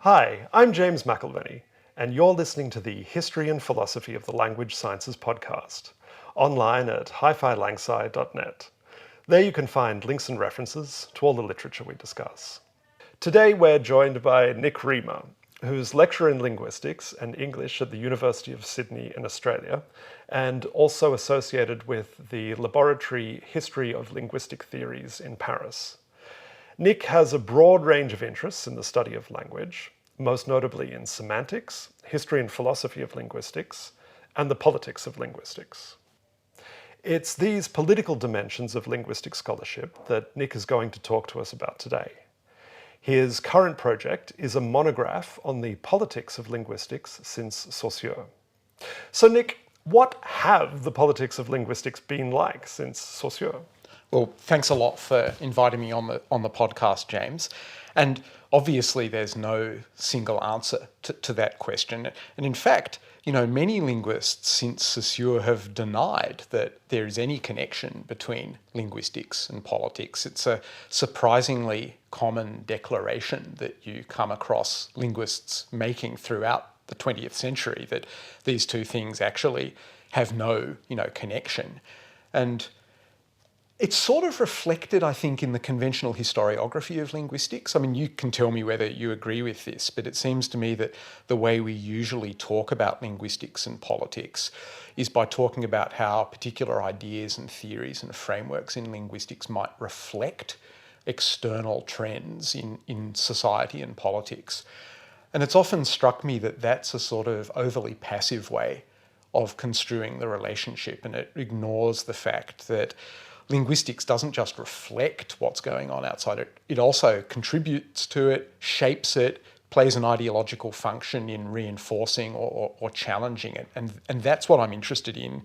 Hi, I'm James McElvenney, and you're listening to the History and Philosophy of the Language Sciences podcast, online at hifilangsci.net. There you can find links and references to all the literature we discuss. Today we're joined by Nick Riemer, who's lecturer in linguistics and English at the University of Sydney in Australia, and also associated with the Laboratory History of Linguistic Theories in Paris. Nick has a broad range of interests in the study of language, most notably in semantics, history and philosophy of linguistics, and the politics of linguistics. It's these political dimensions of linguistic scholarship that Nick is going to talk to us about today. His current project is a monograph on the politics of linguistics since Saussure. So Nick, what have the politics of linguistics been like since Saussure? Well, thanks a lot for inviting me on the podcast, James. And obviously there's no single answer to that question. And in fact, many linguists since Saussure have denied that there is any connection between linguistics and politics. It's a surprisingly common declaration that you come across linguists making throughout the 20th century, that these two things actually have no, connection. And it's sort of reflected, I think, in the conventional historiography of linguistics. I mean, you can tell me whether you agree with this, but it seems to me that the way we usually talk about linguistics and politics is by talking about how particular ideas and theories and frameworks in linguistics might reflect external trends in society and politics. And it's often struck me that that's a sort of overly passive way of construing the relationship, and it ignores the fact that linguistics doesn't just reflect what's going on outside it, it also contributes to it, shapes it, plays an ideological function in reinforcing or challenging it. And that's what I'm interested in,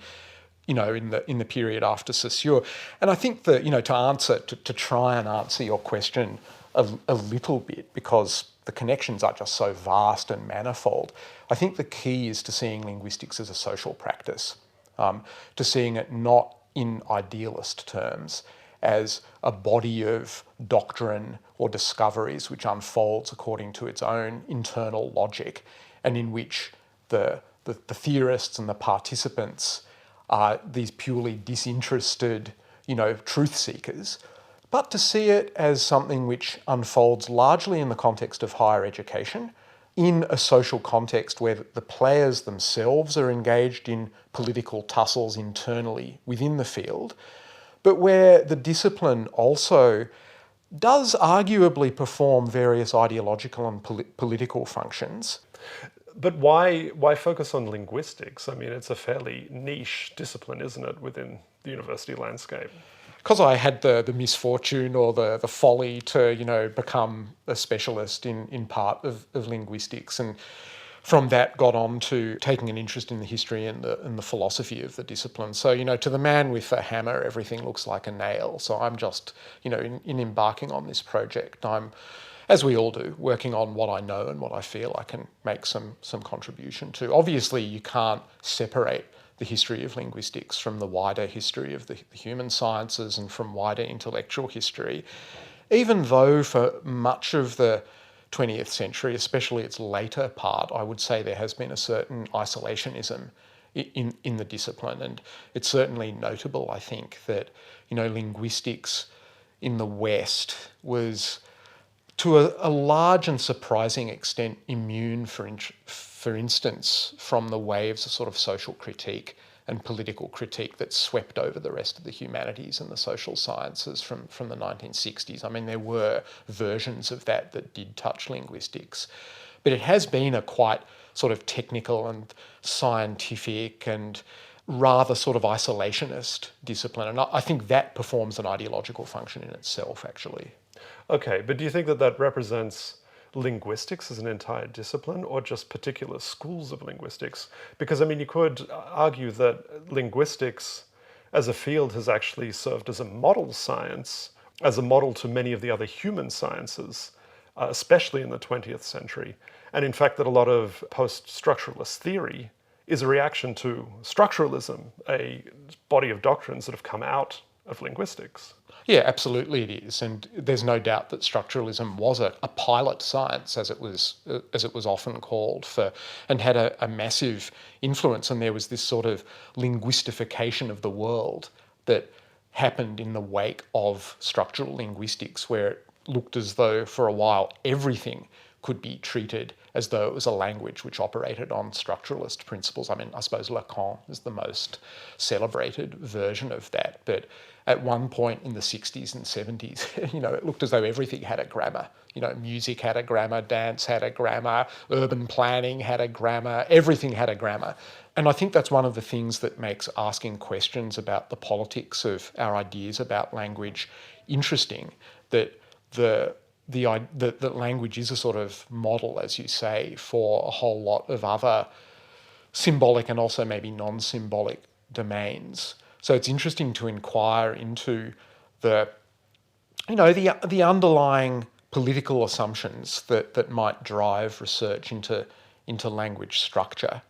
in the period after Saussure. And I think that, to try and answer your question a little bit, because the connections are just so vast and manifold, I think the key is to seeing linguistics as a social practice, to seeing it not in idealist terms, as a body of doctrine or discoveries which unfolds according to its own internal logic, and in which the theorists and the participants are these purely disinterested, truth seekers, but to see it as something which unfolds largely in the context of higher education, in a social context where the players themselves are engaged in political tussles internally within the field, but where the discipline also does arguably perform various ideological and political functions. But why focus on linguistics? I mean, it's a fairly niche discipline, isn't it, within the university landscape? Because I had the misfortune or the folly to, become a specialist in part of linguistics, and from that got on to taking an interest in the history and the philosophy of the discipline. So, to the man with a hammer, everything looks like a nail. So I'm just, in embarking on this project, I'm, as we all do, working on what I know and what I feel I can make some contribution to. Obviously, you can't separate the history of linguistics from the wider history of the human sciences and from wider intellectual history, even though for much of the 20th century, especially its later part, I would say there has been a certain isolationism in the discipline. And it's certainly notable, I think, that, linguistics in the West was to a large and surprising extent immune, for instance, from the waves of sort of social critique and political critique that swept over the rest of the humanities and the social sciences from the 1960s. I mean, there were versions of that did touch linguistics, but it has been a quite sort of technical and scientific and rather sort of isolationist discipline. And I think that performs an ideological function in itself, actually. Okay, but do you think that represents linguistics as an entire discipline or just particular schools of linguistics? Because, I mean, you could argue that linguistics as a field has actually served as a model science, as a model to many of the other human sciences, especially in the 20th century. And in fact, that a lot of post-structuralist theory is a reaction to structuralism, a body of doctrines that have come out of linguistics. Yeah, absolutely it is, and there's no doubt that structuralism was a pilot science, as it was often called, and had a massive influence. And there was this sort of linguistification of the world that happened in the wake of structural linguistics, where it looked as though for a while everything could be treated as though it was a language which operated on structuralist principles. I mean, I suppose Lacan is the most celebrated version of that, but at one point in the 60s and 70s, it looked as though everything had a grammar. Music had a grammar, dance had a grammar, urban planning had a grammar, everything had a grammar. And I think that's one of the things that makes asking questions about the politics of our ideas about language interesting, that the language is a sort of model, as you say, for a whole lot of other symbolic and also maybe non-symbolic domains. So it's interesting to inquire into the underlying political assumptions that might drive research into language structure.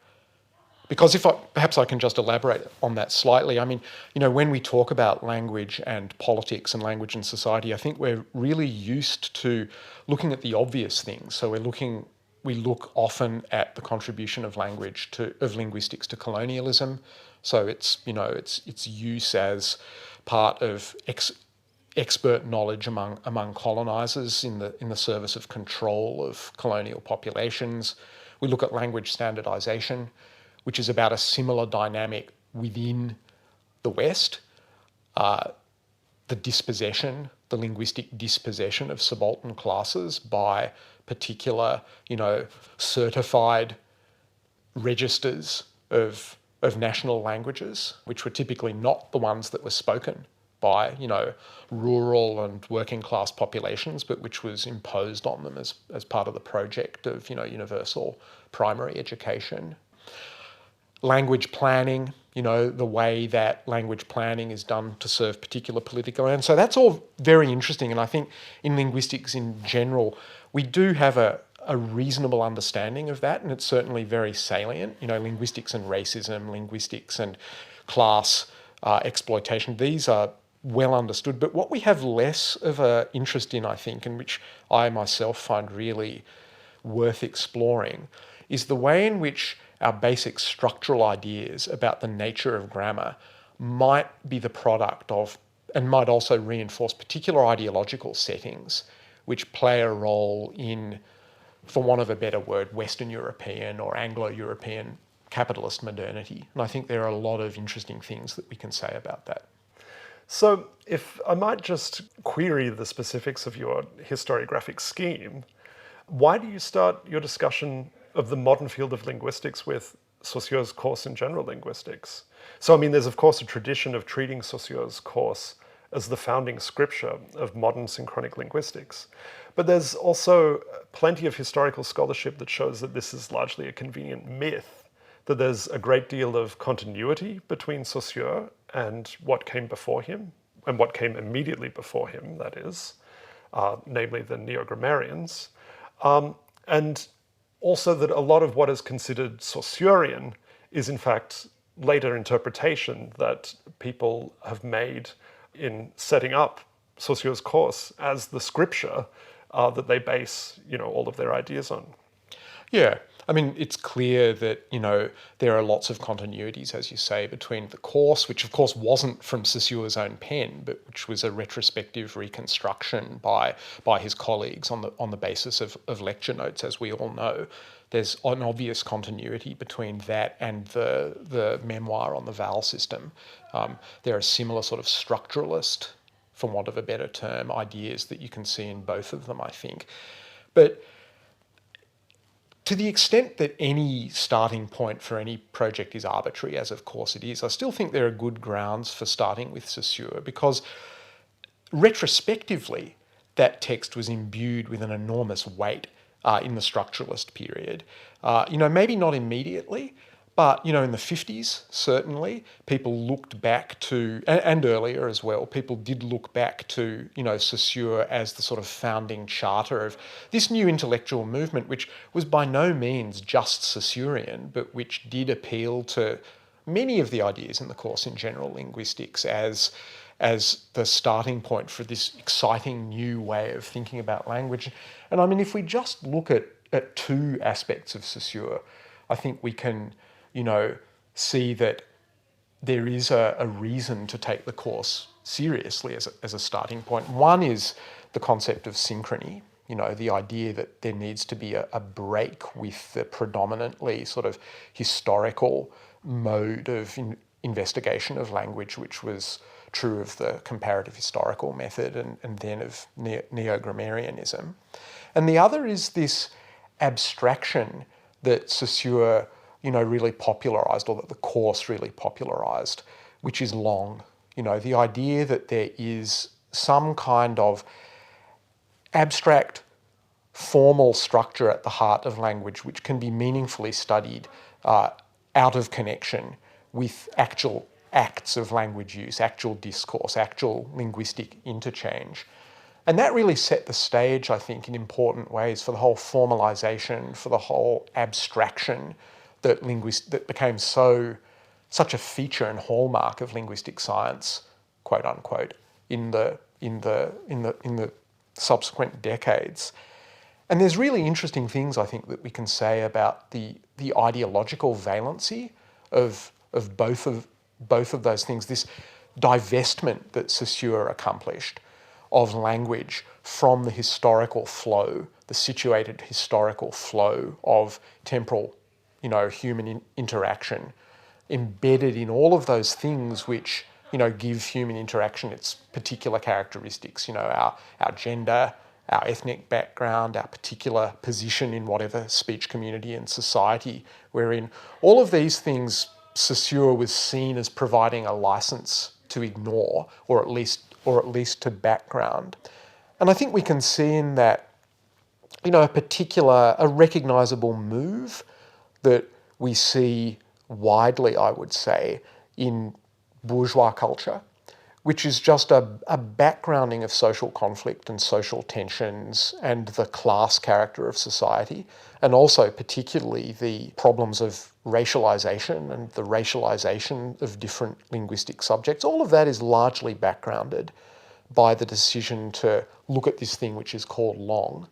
Because perhaps I can just elaborate on that slightly. I mean, when we talk about language and politics and language and society, I think we're really used to looking at the obvious things. So we look often at the contribution of linguistics to colonialism. So it's use as part of expert knowledge among colonizers in the service of control of colonial populations. We look at language standardization, which is about a similar dynamic within the West, the linguistic dispossession of subaltern classes by particular, certified registers of national languages, which were typically not the ones that were spoken by, rural and working class populations, but which was imposed on them as part of the project of, universal primary education. Language planning, the way that language planning is done to serve particular political ends. So that's all very interesting. And I think in linguistics in general, we do have a reasonable understanding of that, and it's certainly very salient. Linguistics and racism, linguistics and class exploitation, these are well understood. But what we have less of an interest in, I think, and which I myself find really worth exploring, is the way in which our basic structural ideas about the nature of grammar might be the product of, and might also reinforce, particular ideological settings which play a role in, for want of a better word, Western European or Anglo-European capitalist modernity. And I think there are a lot of interesting things that we can say about that. So if I might just query the specifics of your historiographic scheme, why do you start your discussion of the modern field of linguistics with Saussure's course in general linguistics? So, I mean, there's of course a tradition of treating Saussure's course as the founding scripture of modern synchronic linguistics. But there's also plenty of historical scholarship that shows that this is largely a convenient myth, that there's a great deal of continuity between Saussure and what came before him, and what came immediately before him, that is, namely the neo-grammarians. And also that a lot of what is considered Saussurean is in fact later interpretation that people have made in setting up Saussure's course as the scripture that they base, all of their ideas on. Yeah, I mean, it's clear that, there are lots of continuities, as you say, between the course, which of course wasn't from Saussure's own pen, but which was a retrospective reconstruction by his colleagues on the basis of lecture notes, as we all know. There's an obvious continuity between that and the memoir on the vowel system. There are similar sort of structuralist, for want of a better term, ideas that you can see in both of them, I think. But to the extent that any starting point for any project is arbitrary, as of course it is, I still think there are good grounds for starting with Saussure, because retrospectively, that text was imbued with an enormous weight in the structuralist period. Maybe not immediately, but, in the 50s, certainly, people looked back to, and earlier as well, people did look back to, Saussure as the sort of founding charter of this new intellectual movement, which was by no means just Saussurean, but which did appeal to many of the ideas in the course in general linguistics as as the starting point for this exciting new way of thinking about language. And I mean, if we just look at two aspects of Saussure, I think we can, see that there is a reason to take the course seriously as a starting point. One is the concept of synchrony, the idea that there needs to be a break with the predominantly sort of historical mode of investigation of language, which was true of the comparative historical method and then of neo-grammarianism. And the other is this abstraction that Saussure, really popularised, or that the course really popularised, which is long. The idea that there is some kind of abstract formal structure at the heart of language which can be meaningfully studied out of connection with actual acts of language use, actual discourse, actual linguistic interchange. And that really set the stage, I think, in important ways for the whole formalisation, for the whole abstraction that became such a feature and hallmark of linguistic science, quote unquote, in the subsequent decades. And there's really interesting things, I think, that we can say about the ideological valency of both of those things. This divestment that Saussure accomplished of language from the historical flow, the situated historical flow of temporal, human interaction, embedded in all of those things which, give human interaction its particular characteristics, our gender, our ethnic background, our particular position in whatever speech community and society we're in. All of these things Saussure was seen as providing a license to ignore, or at least to background. And I think we can see in that, a recognisable move that we see widely, I would say, in bourgeois culture, which is just a backgrounding of social conflict and social tensions and the class character of society, and also particularly the problems of racialisation and the racialisation of different linguistic subjects. All of that is largely backgrounded by the decision to look at this thing which is called long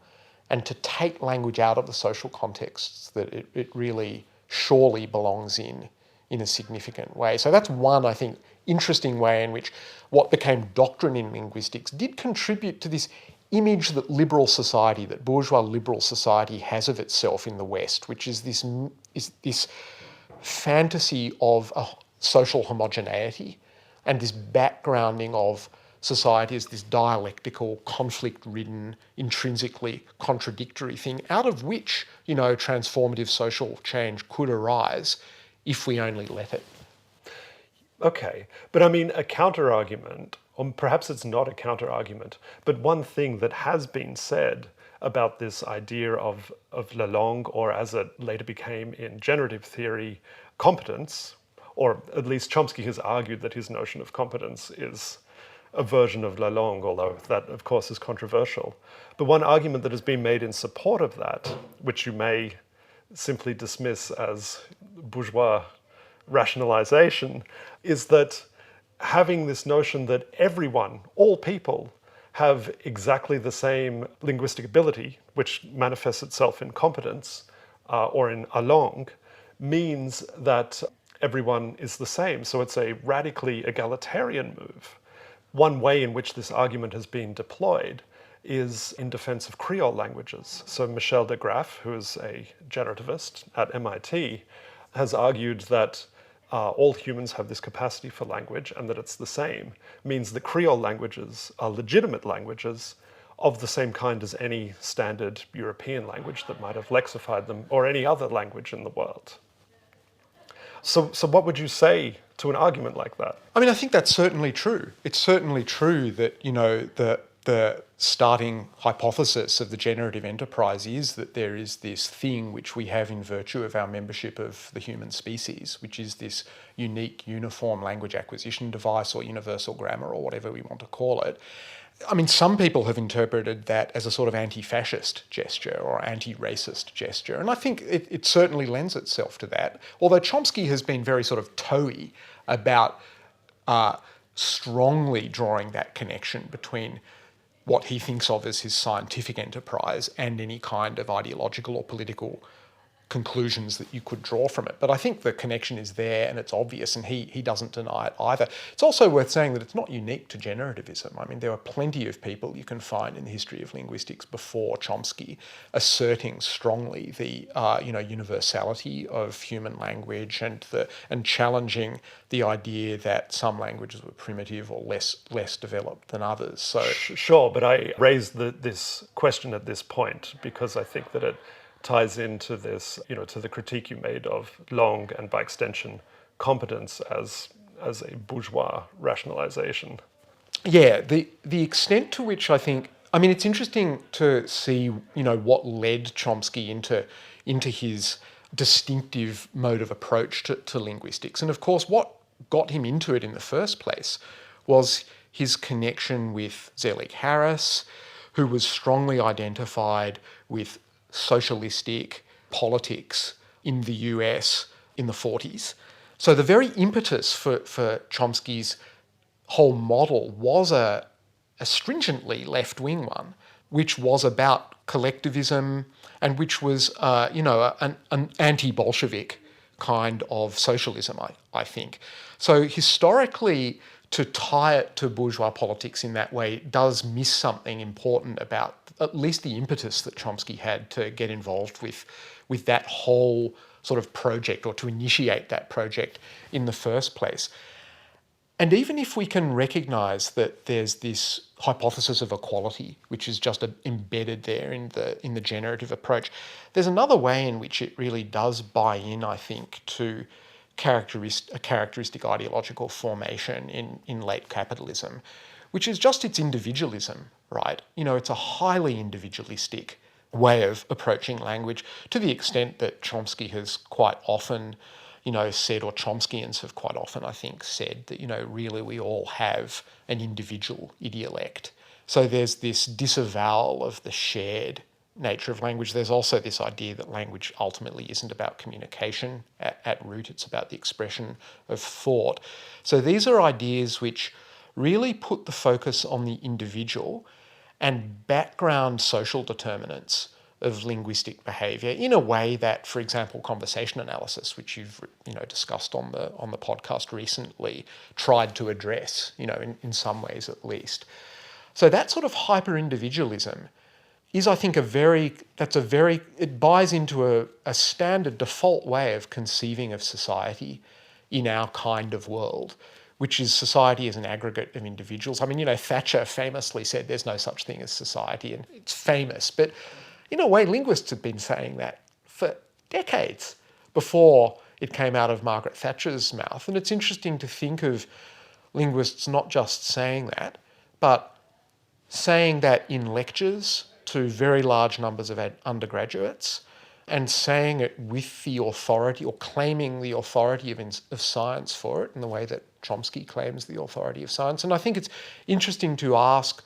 and to take language out of the social contexts that it really surely belongs in a significant way. So that's one, I think, interesting way in which what became doctrine in linguistics did contribute to this image that liberal society, that bourgeois liberal society has of itself in the West, which is this fantasy of a social homogeneity and this backgrounding of society as this dialectical, conflict-ridden, intrinsically contradictory thing, out of which, transformative social change could arise if we only let it. Okay, but I mean, a counter-argument, or perhaps it's not a counter-argument, but one thing that has been said about this idea of la langue, or as it later became in generative theory, competence, or at least Chomsky has argued that his notion of competence is a version of la langue, although that, of course, is controversial. But one argument that has been made in support of that, which you may simply dismiss as bourgeois rationalization, is that having this notion that everyone, all people, have exactly the same linguistic ability, which manifests itself in competence or in a langue, means that everyone is the same. So it's a radically egalitarian move. One way in which this argument has been deployed is in defense of Creole languages. So Michel de Graaf, who is a generativist at MIT, has argued that all humans have this capacity for language and that it's the same, means that Creole languages are legitimate languages of the same kind as any standard European language that might have lexified them, or any other language in the world. So what would you say to an argument like that? I mean, I think that's certainly true. It's certainly true that, the starting hypothesis of the generative enterprise is that there is this thing which we have in virtue of our membership of the human species, which is this unique, uniform language acquisition device or universal grammar or whatever we want to call it. I mean, some people have interpreted that as a sort of anti-fascist gesture or anti-racist gesture, and I think it certainly lends itself to that, although Chomsky has been very sort of toey about strongly drawing that connection between what he thinks of as his scientific enterprise and any kind of ideological or political conclusions that you could draw from it. But I think the connection is there and it's obvious, and he doesn't deny it either. It's also worth saying that it's not unique to generativism. I mean, there are plenty of people you can find in the history of linguistics before Chomsky asserting strongly the universality of human language and challenging the idea that some languages were primitive or less developed than others. So sure, but I raised this question at this point because I think that it ties into this, to the critique you made of Long and by extension competence as a bourgeois rationalization. Yeah, the extent to which it's interesting to see, what led Chomsky into his distinctive mode of approach to linguistics. And of course, what got him into it in the first place was his connection with Zelig Harris, who was strongly identified with socialistic politics in the US in the 40s. So the very impetus for Chomsky's whole model was a stringently left-wing one, which was about collectivism and which was, an anti-Bolshevik kind of socialism, I think. So historically, to tie it to bourgeois politics in that way does miss something important about at least the impetus that Chomsky had to get involved with that whole sort of project, or to initiate that project in the first place. And even if we can recognise that there's this hypothesis of equality, which is just embedded there in the generative approach, there's another way in which it really does buy in, I think, to a characteristic ideological formation in late capitalism, which is just its individualism, right? It's a highly individualistic way of approaching language, to the extent that Chomsky has quite often, said, or Chomskyans have quite often, I think, said that, really we all have an individual idiolect. So there's this disavowal of the shared nature of language. There's also this idea that language ultimately isn't about communication at root, it's about the expression of thought. So these are ideas which really put the focus on the individual and background social determinants of linguistic behaviour in a way that, for example, conversation analysis, which you've discussed on the podcast recently, tried to address, in some ways at least. So that sort of hyper-individualism is, I think, it buys into a standard default way of conceiving of society in our kind of world, which is society as an aggregate of individuals. I mean, Thatcher famously said there's no such thing as society, and it's famous, but in a way, linguists have been saying that for decades before it came out of Margaret Thatcher's mouth. And it's interesting to think of linguists not just saying that, but saying that in lectures to very large numbers of undergraduates, and saying it with the authority, or claiming the authority of science for it, in the way that Chomsky claims the authority of science. And I think it's interesting to ask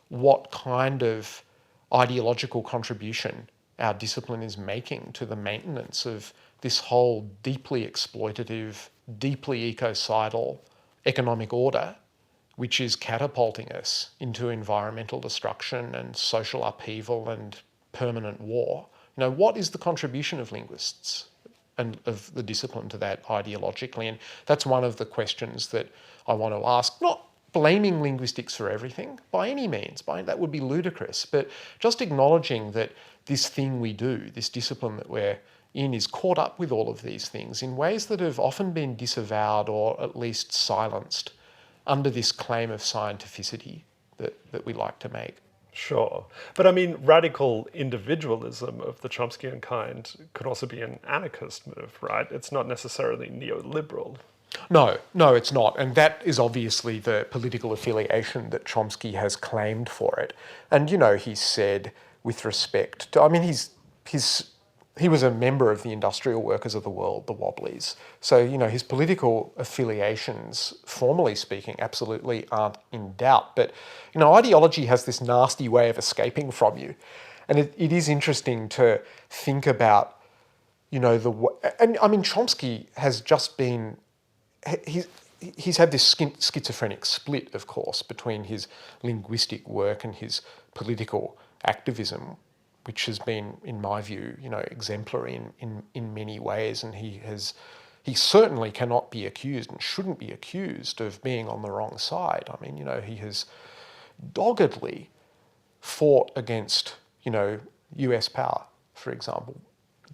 what kind of ideological contribution our discipline is making to the maintenance of this whole deeply exploitative, deeply ecocidal economic order, which is catapulting us into environmental destruction and social upheaval and permanent war. What is the contribution of linguists and of the discipline to that ideologically? And that's one of the questions that I want to ask, not blaming linguistics for everything by any means, that would be ludicrous, but just acknowledging that this thing we do, this discipline that we're in, is caught up with all of these things in ways that have often been disavowed or at least silenced under this claim of scientificity that we like to make. Sure. But I mean, radical individualism of the Chomskyan kind could also be an anarchist move, right? It's not necessarily neoliberal. No, it's not. And that is obviously the political affiliation that Chomsky has claimed for it. And, he said with respect to, he was a member of the Industrial Workers of the World, the Wobblies. So, his political affiliations, formally speaking, absolutely aren't in doubt. But, ideology has this nasty way of escaping from you. And it is interesting to think about, Chomsky has just been, he's had this schizophrenic split, of course, between his linguistic work and his political activism, which has been, in my view, exemplary in many ways. And he certainly cannot be accused and shouldn't be accused of being on the wrong side. I mean, he has doggedly fought against, US power, for example,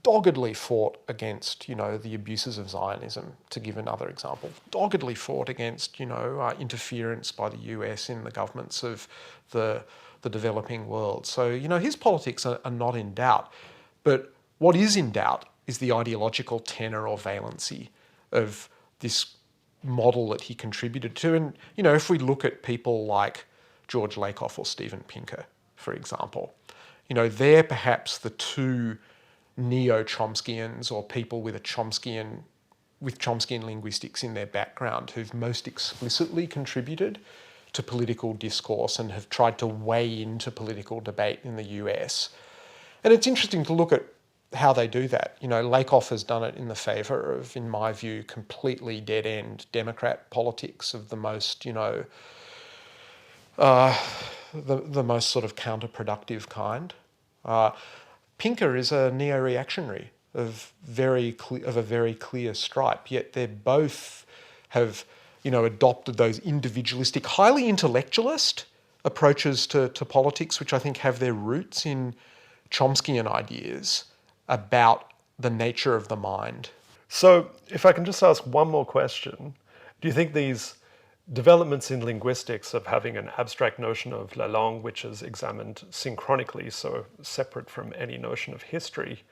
doggedly fought against, the abuses of Zionism, to give another example, doggedly fought against, interference by the US in the governments of the developing world. So, his politics are not in doubt. But what is in doubt is the ideological tenor or valency of this model that he contributed to. And, if we look at people like George Lakoff or Steven Pinker, for example, they're perhaps the two neo-Chomskyans or people with Chomskyan linguistics in their background who've most explicitly contributed to political discourse and have tried to weigh into political debate in the US. And it's interesting to look at how they do that. Lakoff has done it in the favour of, in my view, completely dead-end Democrat politics of the most, the most sort of counterproductive kind. Pinker is a neo-reactionary of a very clear stripe, yet they both have, adopted those individualistic, highly intellectualist approaches to politics, which I think have their roots in Chomskyan ideas about the nature of the mind. So, if I can just ask one more question, do you think these developments in linguistics of having an abstract notion of la langue which is examined synchronically, so separate from any notion of history,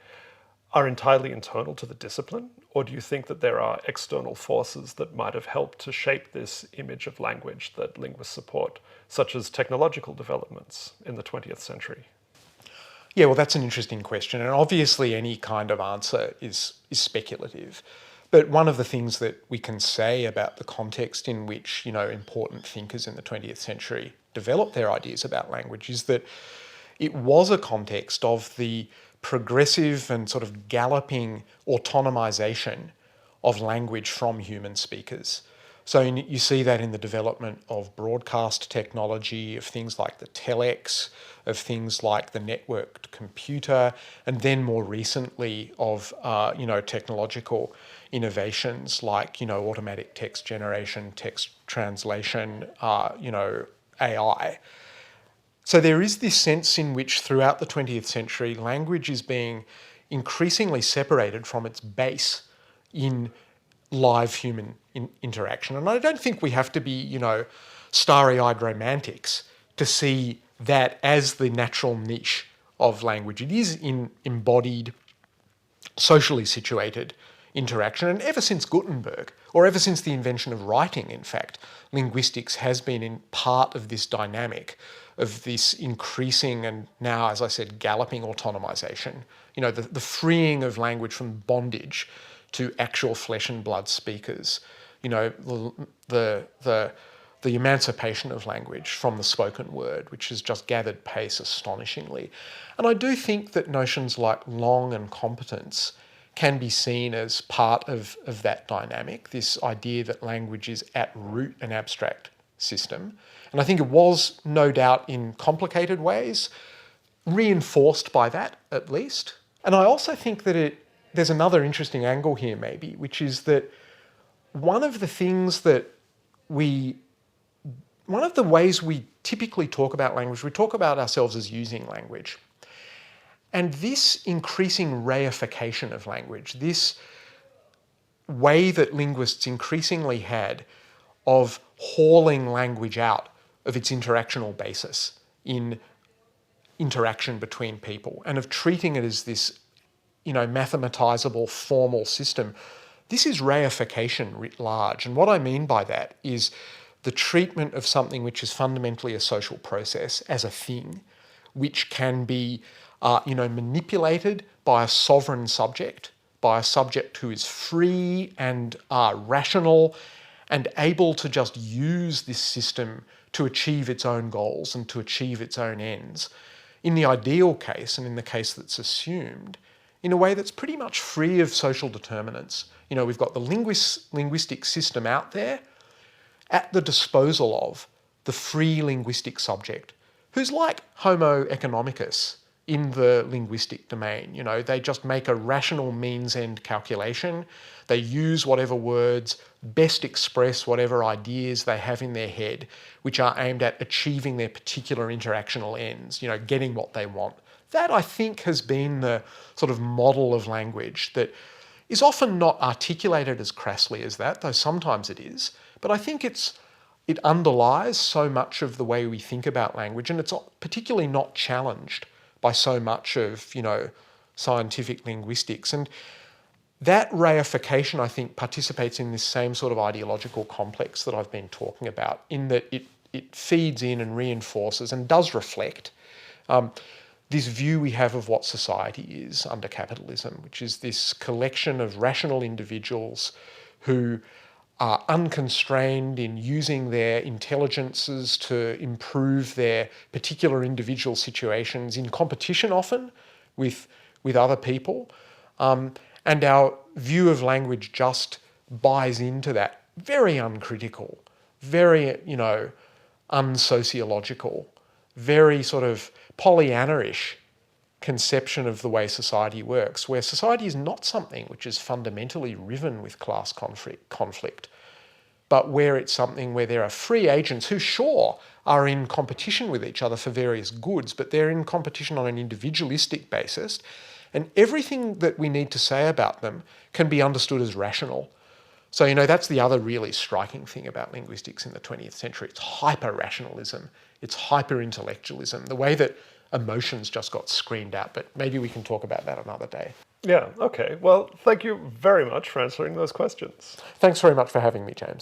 are entirely internal to the discipline? Or do you think that there are external forces that might have helped to shape this image of language that linguists support, such as technological developments in the 20th century? Yeah, well, that's an interesting question. And obviously any kind of answer is speculative. But one of the things that we can say about the context in which, important thinkers in the 20th century developed their ideas about language is that it was a context of the progressive and sort of galloping autonomization of language from human speakers. So you see that in the development of broadcast technology, of things like the telex, of things like the networked computer, and then more recently of technological innovations like automatic text generation, text translation, AI. So there is this sense in which throughout the 20th century, language is being increasingly separated from its base in live human interaction. And I don't think we have to be, starry-eyed romantics to see that as the natural niche of language. It is in embodied, socially situated interaction. And ever since Gutenberg, or ever since the invention of writing, in fact, linguistics has been in part of this dynamic of this increasing and now, as I said, galloping autonomization. The freeing of language from bondage to actual flesh and blood speakers. The emancipation of language from the spoken word, which has just gathered pace astonishingly. And I do think that notions like long and competence can be seen as part of that dynamic, this idea that language is at root an abstract system. And I think it was, no doubt, in complicated ways, reinforced by that, at least. And I also think that there's another interesting angle here, maybe, which is that one of the ways we typically talk about language, we talk about ourselves as using language. And this increasing reification of language, this way that linguists increasingly had of hauling language out of its interactional basis in interaction between people and of treating it as this, mathematizable formal system, this is reification writ large. And what I mean by that is the treatment of something which is fundamentally a social process as a thing, which can be manipulated by a sovereign subject, by a subject who is free and rational and able to just use this system to achieve its own goals and to achieve its own ends. In the ideal case, and in the case that's assumed, in a way that's pretty much free of social determinants. We've got the linguistic system out there, at the disposal of the free linguistic subject, who's like Homo economicus in the linguistic domain. You know, they just make a rational means-end calculation. They use whatever words best express whatever ideas they have in their head, which are aimed at achieving their particular interactional ends, you know, getting what they want. That, I think, has been the sort of model of language that is often not articulated as crassly as that, though sometimes it is. But I think it underlies so much of the way we think about language, and it's particularly not challenged by so much of, you know, scientific linguistics. And that reification, I think, participates in this same sort of ideological complex that I've been talking about, in that it feeds in and reinforces and does reflect this view we have of what society is under capitalism, which is this collection of rational individuals who are unconstrained in using their intelligences to improve their particular individual situations in competition often with other people. And our view of language just buys into that very uncritical, very, you know, unsociological, very sort of Pollyanna-ish conception of the way society works, where society is not something which is fundamentally riven with class conflict, but where it's something where there are free agents who, sure, are in competition with each other for various goods, but they're in competition on an individualistic basis, and everything that we need to say about them can be understood as rational. So, you know, that's the other really striking thing about linguistics in the 20th century. It's hyper-rationalism. It's hyper-intellectualism, the way that emotions just got screamed out. But maybe we can talk about that another day. Yeah, okay. Well, thank you very much for answering those questions. Thanks very much for having me, James.